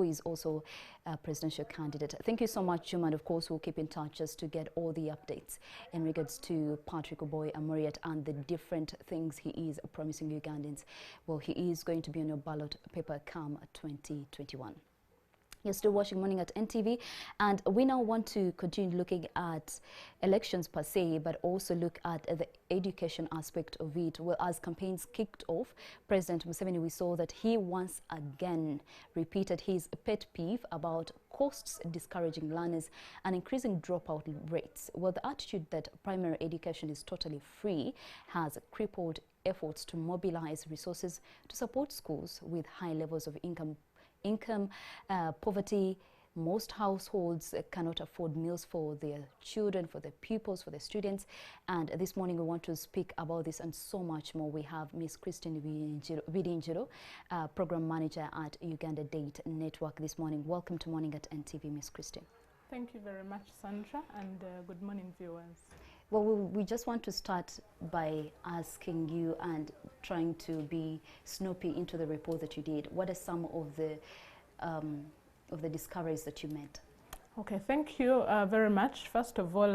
who is also a presidential candidate. Thank you so much, Juma, and of course we'll keep in touch just to get all the updates in regards to Patrick Oboy Amuriat and the different things he is promising Ugandans. Well, he is going to be on your ballot paper come 2021. You're still watching Morning at NTV, and we now want to continue looking at elections per se, but also look at the education aspect of it. Well, as campaigns kicked off, President Museveni, we saw that he once again repeated his pet peeve about costs discouraging learners and increasing dropout rates. Well, the attitude that primary education is totally free has crippled efforts to mobilize resources to support schools with high levels of income poverty. Most households cannot afford meals for their children, for their pupils, for their students. And this morning we want to speak about this and so much more. We have Ms. Christine Vidinjiro, Program Manager at Uganda Date Network this morning. Welcome to Morning at NTV, Ms. Christine. Thank you very much, Sandra, and good morning, viewers. Well, we just want to start by asking you and trying to be snoopy into the report that you did. What are some of the discoveries that you made? Okay, thank you very much. First of all,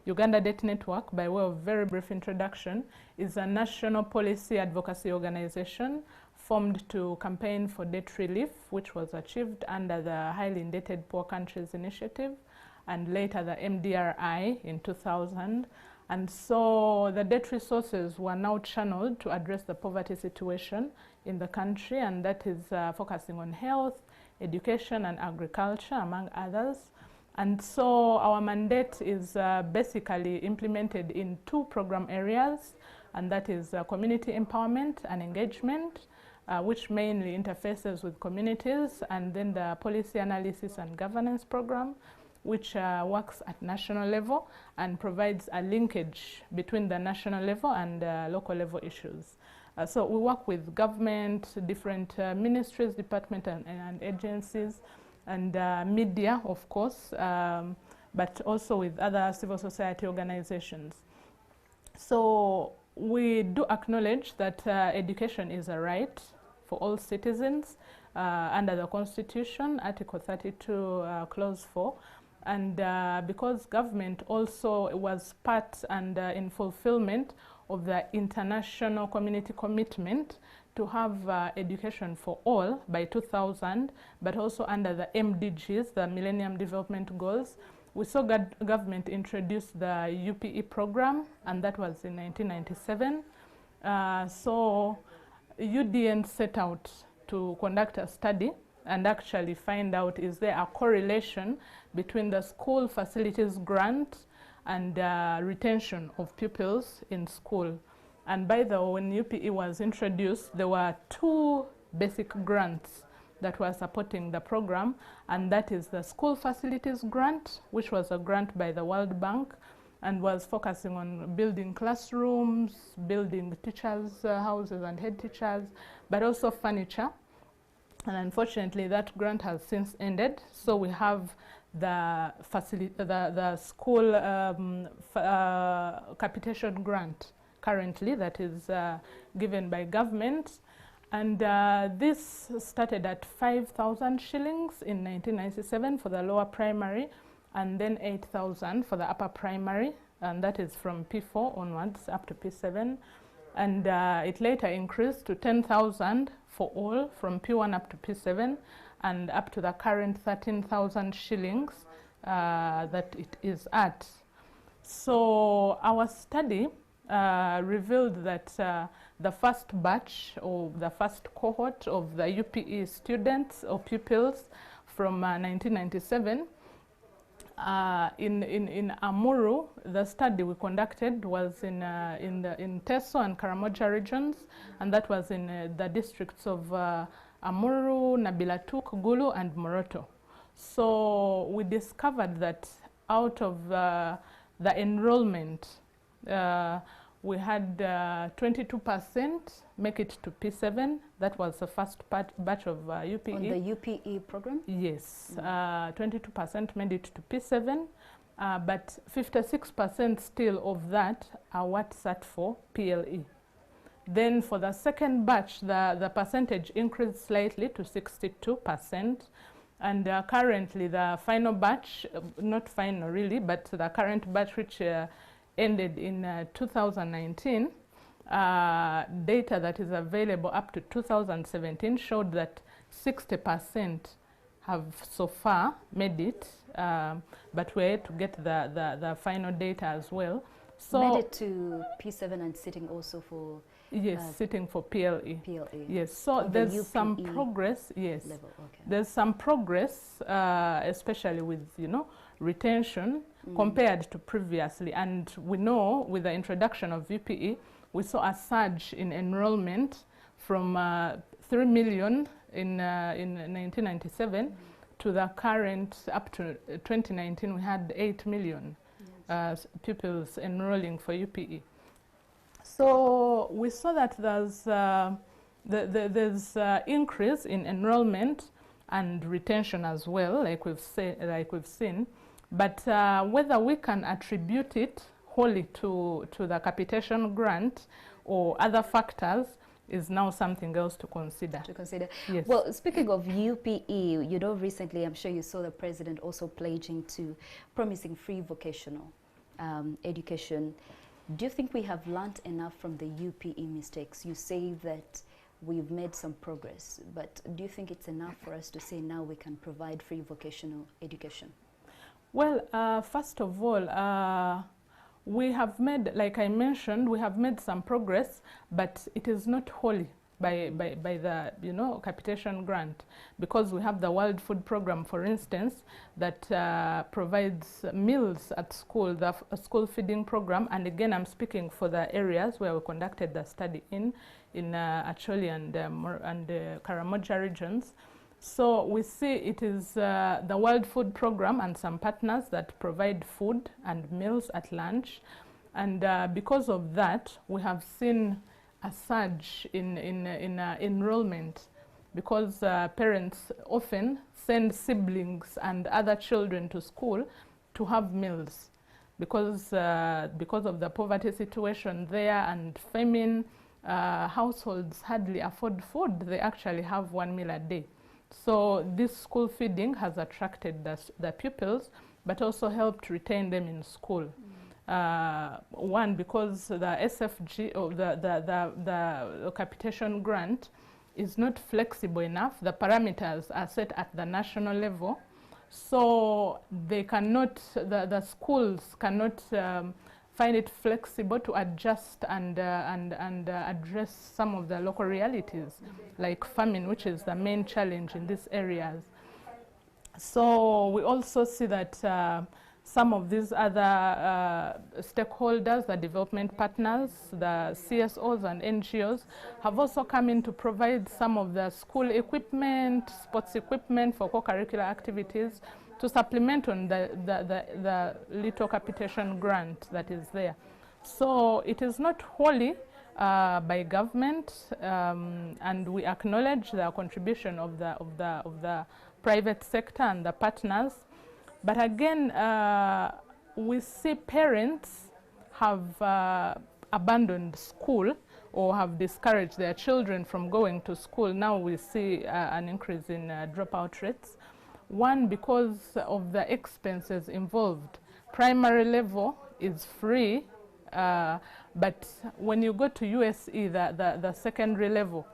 Uganda Debt Network, by way of very brief introduction, is a national policy advocacy organization formed to campaign for debt relief, which was achieved under the Highly Indebted Poor Countries Initiative, and later the MDRI in 2000. And so the debt resources were now channeled to address the poverty situation in the country, and that is focusing on health, education and agriculture, among others. And so our mandate is basically implemented in two program areas, and that is community empowerment and engagement, which mainly interfaces with communities, and then the policy analysis and governance program, which works at national level and provides a linkage between the national level and local level issues. So we work with government, different ministries, departments and agencies, and media, of course, but also with other civil society organizations. So we do acknowledge that education is a right for all citizens under the Constitution, Article 32, Clause 4. And because government also was part and in fulfillment of the international community commitment to have education for all by 2000, but also under the MDGs, the Millennium Development Goals, we saw government introduce the UPE program, and that was in 1997. So UDN set out to conduct a study and actually find out, is there a correlation between the school facilities grant and retention of pupils in school. And by the way, when UPE was introduced, there were two basic grants that were supporting the program, and that is the school facilities grant, which was a grant by the World Bank and was focusing on building classrooms, building teachers' houses and head teachers, but also furniture. And unfortunately, that grant has since ended. So we have the school capitation grant currently that is given by government. And this started at 5,000 shillings in 1997 for the lower primary, and then 8,000 for the upper primary. And that is from P4 onwards up to P7. And it later increased to 10,000 for all from P1 up to P7, and up to the current 13,000 shillings that it is at. So our study revealed that the first batch or the first cohort of the UPE students or pupils from 1997 in Amuru, the study we conducted was in Teso and Karamoja regions, and that was in the districts of Amuru, Nabilatuk, Gulu and Moroto. So we discovered that out of the enrollment, we had 22% make it to P7. That was the first batch of UPE. On the UPE program? Yes, 22% made it to P7, but 56% still of that are what sat for PLE. Then for the second batch, the percentage increased slightly to 62%. And currently the final batch, not final really, but the current batch which ended in 2019, data that is available up to 2017 showed that 60% have so far made it, but we're yet to get the final data as well. So made it to P7 and sitting also for... Yes, sitting for PLE. PLE. Yes, so there's some progress, yes. Level. Okay. There's some progress, especially with, you know, retention compared to previously. And we know with the introduction of UPE, we saw a surge in enrollment from 3 million in 1997 to the current, up to 2019, we had 8 million pupils enrolling for UPE. So we saw that there's increase in enrollment and retention as well, like we've seen. But whether we can attribute it wholly to the capitation grant or other factors is now something else to consider. Yes. Well, speaking of UPE, you know, recently I'm sure you saw the president also pledging to promising free vocational education. Do you think we have learned enough from the UPE mistakes? You say that we've made some progress, but do you think it's enough for us to say now we can provide free vocational education? Well, first of all, we have made, like I mentioned, we have made some progress, but it is not wholly by the, you know, capitation grant, because we have the World Food Program, for instance, that provides meals at school, the school feeding program. And again, I'm speaking for the areas where we conducted the study in Acholi and Karamoja regions. So we see it is the World Food Program and some partners that provide food and meals at lunch. And because of that, we have seen a surge in enrollment, because parents often send siblings and other children to school to have meals, because of the poverty situation there and famine. Households hardly afford food. They actually have 1 meal a day. So this school feeding has attracted the pupils, but also helped retain them in school. One, because the SFG, or the capitation grant, is not flexible enough. The parameters are set at the national level, so they cannot, the schools cannot find it flexible to adjust and address some of the local realities, like famine, which is the main challenge in these areas. So we also see that some of these other stakeholders, the development partners, the CSOs and NGOs, have also come in to provide some of the school equipment, sports equipment for co-curricular activities to supplement on the little capitation grant that is there. So it is not wholly by government, and we acknowledge the contribution of the private sector and the partners. But again, we see parents have abandoned school or have discouraged their children from going to school. Now we see an increase in dropout rates. One, because of the expenses involved. Primary level is free, but when you go to USE, the secondary level,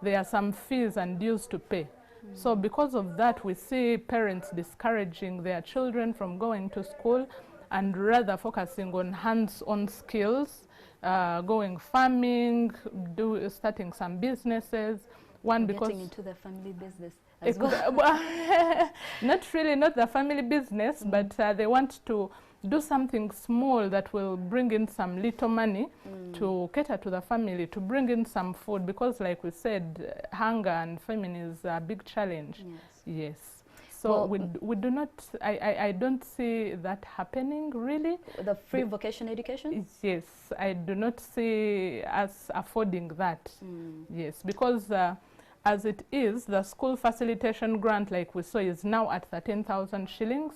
there are some fees and dues to pay. So because of that, we see parents discouraging their children from going to school and rather focusing on hands-on skills, going farming, starting some businesses. One, because getting into the family business as well. Not really, not the family business, but they want to do something small that will bring in some little money to cater to the family, to bring in some food, because like we said, hunger and famine is a big challenge. Yes. So well, we do not, I don't see that happening really. The free vocational education? Yes, I do not see us affording that. Yes, because as it is, the school facilitation grant, like we saw, is now at 13,000 shillings.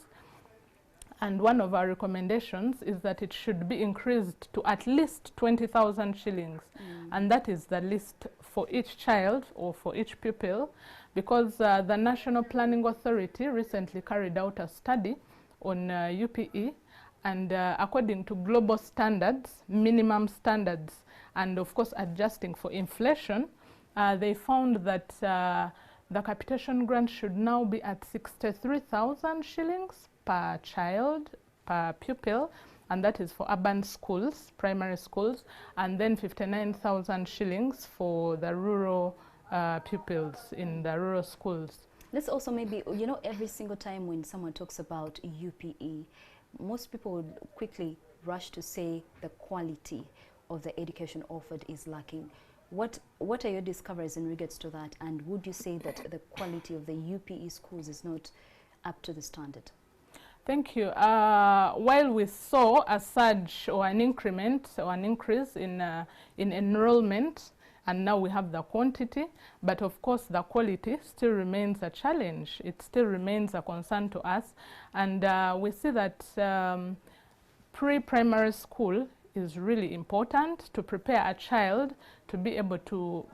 And one of our recommendations is that it should be increased to at least 20,000 shillings. And that is the list for each child or for each pupil, because the National Planning Authority recently carried out a study on UPE, and according to global standards, minimum standards, and of course adjusting for inflation, they found that the capitation grant should now be at 63,000 shillings per child, per pupil, and that is for urban schools, primary schools, and then 59,000 shillings for the rural pupils in the rural schools. Let's also maybe, you know, every single time when someone talks about UPE, most people would quickly rush to say the quality of the education offered is lacking. What are your discoveries in regards to that, and would you say that the quality of the UPE schools is not up to the standard? Thank you. While we saw a surge or an increment or an increase in enrollment, and now we have the quantity, but of course the quality still remains a challenge. It still remains a concern to us, and we see that pre-primary school is really important to prepare a child to be able to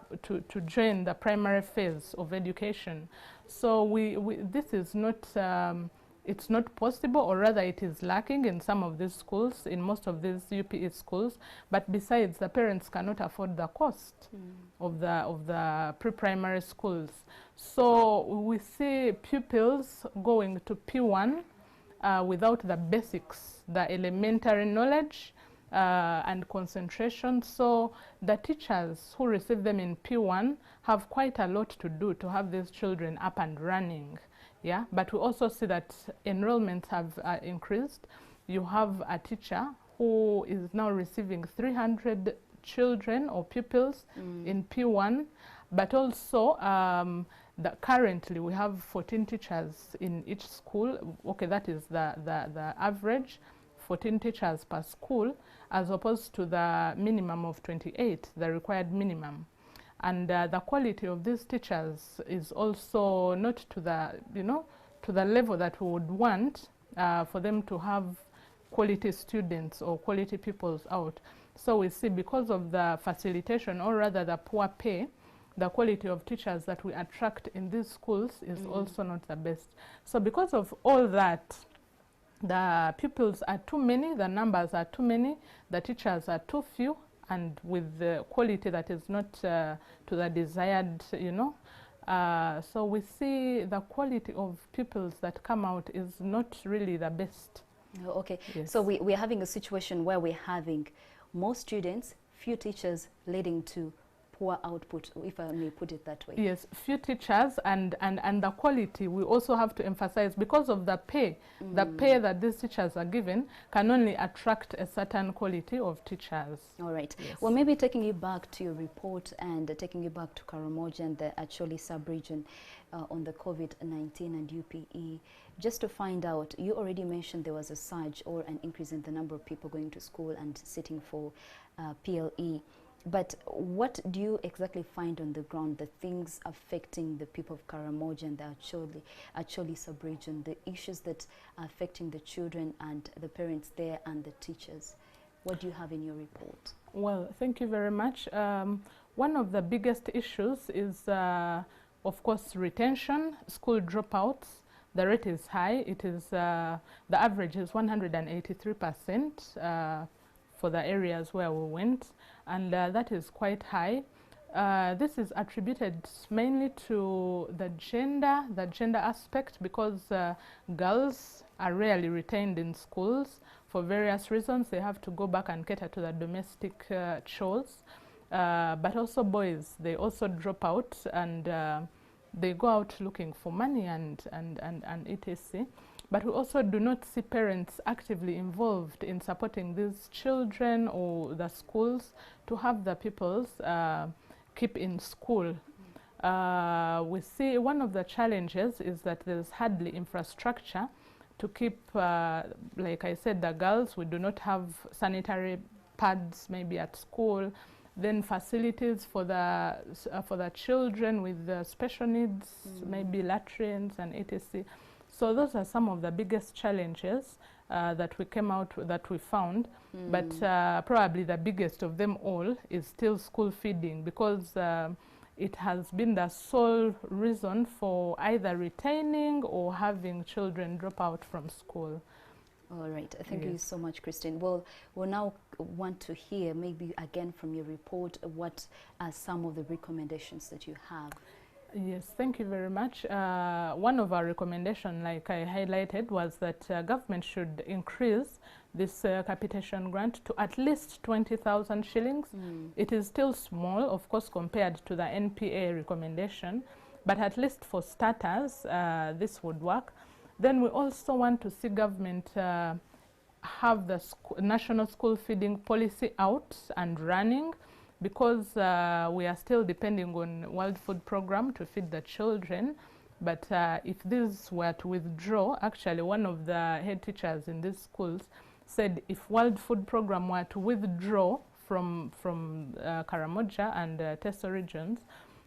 join the primary phase of education. So this is not, it's not possible, or rather it is lacking in some of these schools, in most of these UPE schools. But besides, the parents cannot afford the cost of the pre-primary schools. So we see pupils going to P1 without the basics, the elementary knowledge, and concentration. So the teachers who receive them in P1 have quite a lot to do to have these children up and running. Yeah, but we also see that enrollments have increased. You have a teacher who is now receiving 300 children or pupils in P1, but also currently we have 14 teachers in each school. Okay, that is the average, 14 teachers per school, as opposed to the minimum of 28, the required minimum. And the quality of these teachers is also not to the, to the level that we would want for them to have quality students or quality pupils out. So we see, because of the facilitation, or rather the poor pay, the quality of teachers that we attract in these schools is also not the best. So because of all that, the pupils are too many, the numbers are too many, the teachers are too few, and with the quality that is not to the desired, so we see the quality of pupils that come out is not really the best. Okay, yes. So we're having a situation where we're having more students, few teachers, leading to poor output, if I may put it that way. Yes, few teachers, and the quality we also have to emphasize, because of the pay. The pay that these teachers are given can only attract a certain quality of teachers. All right. Yes. Well, maybe taking you back to your report and taking you back to Karamoja and the Acholi sub-region on the COVID-19 and UPE, just to find out, you already mentioned there was a surge or an increase in the number of people going to school and sitting for PLE. But what do you exactly find on the ground, the things affecting the people of Karamoja and the Acholi sub-region, the issues that are affecting the children and the parents there and the teachers? What do you have in your report? Well, thank you very much. One of the biggest issues is, of course, retention, school dropouts. The rate is high. It is, the average is 183%. For the areas where we went, and that is quite high. This is attributed mainly to the gender aspect, because girls are rarely retained in schools for various reasons. They have to go back and cater to the domestic chores, but also boys, they also drop out, and they go out looking for money and etc. But we also do not see parents actively involved in supporting these children or the schools to have the pupils keep in school. We see one of the challenges is that there's hardly infrastructure to keep, like I said, the girls. We do not have sanitary pads maybe at school. Then facilities for the children with special needs, maybe latrines and etc. So those are some of the biggest challenges that we found. But probably the biggest of them all is still school feeding, because it has been the sole reason for either retaining or having children drop out from school. All right. Thank you so much, Christine. Well, we'll now want to hear maybe again from your report, what are some of the recommendations that you have? Yes, thank you very much. One of our recommendations, like I highlighted, was that government should increase this capitation grant to at least 20,000 shillings. It is still small, of course, compared to the NPA recommendation, but at least for starters, this would work. Then we also want to see government have the national school feeding policy out and running, because we are still depending on World Food Program to feed the children. But if this were to withdraw, actually one of the head teachers in these schools said if World Food Program were to withdraw from Karamoja and Teso regions,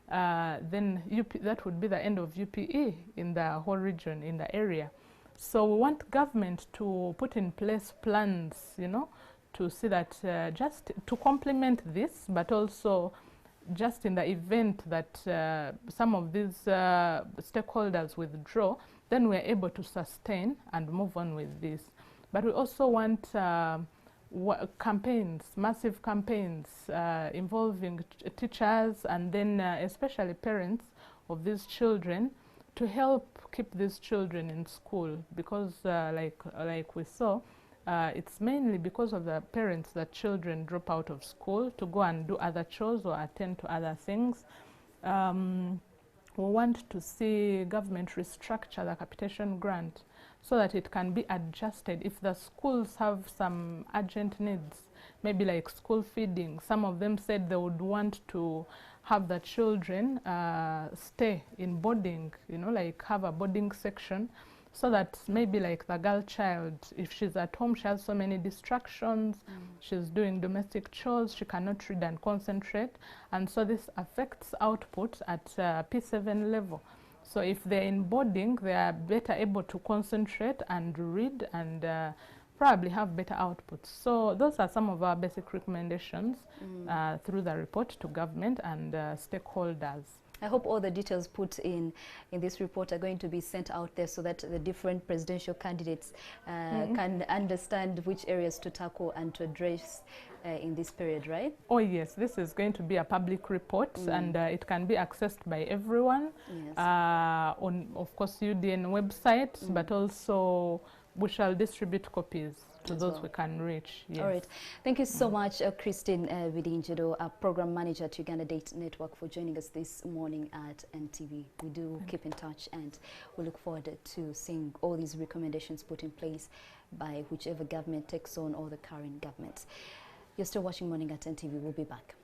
then that would be the end of UPE in the whole region, in the area. So we want government to put in place plans, you know, to see that just to complement this, but also just in the event that some of these stakeholders withdraw, then we're able to sustain and move on with this. But we also want campaigns, massive campaigns involving teachers and then especially parents of these children, to help keep these children in school, because like we saw, it's mainly because of the parents that children drop out of school to go and do other chores or attend to other things. We want to see government restructure the capitation grant so that it can be adjusted if the schools have some urgent needs, maybe like school feeding. Some of them said they would want to have the children stay in boarding, you know, like have a boarding section, so that maybe like the girl child, if she's at home, she has so many distractions, she's doing domestic chores, she cannot read and concentrate, and so this affects output at P7 level. So if they're in boarding, they are better able to concentrate and read and probably have better outputs. So those are some of our basic recommendations through the report to government and stakeholders. I hope all the details put in this report are going to be sent out there so that the different presidential candidates can understand which areas to tackle and to address in this period, right? Oh yes, this is going to be a public report and it can be accessed by everyone on, of course, UDN website, but also we shall distribute copies to those we can reach. Yes. All right. Thank you so much, Christine Bidinjedo, a program manager at Uganda Date Network, for joining us this morning at NTV. We do keep in touch and we look forward to seeing all these recommendations put in place by whichever government takes on or the current government. You're still watching Morning at NTV. We'll be back.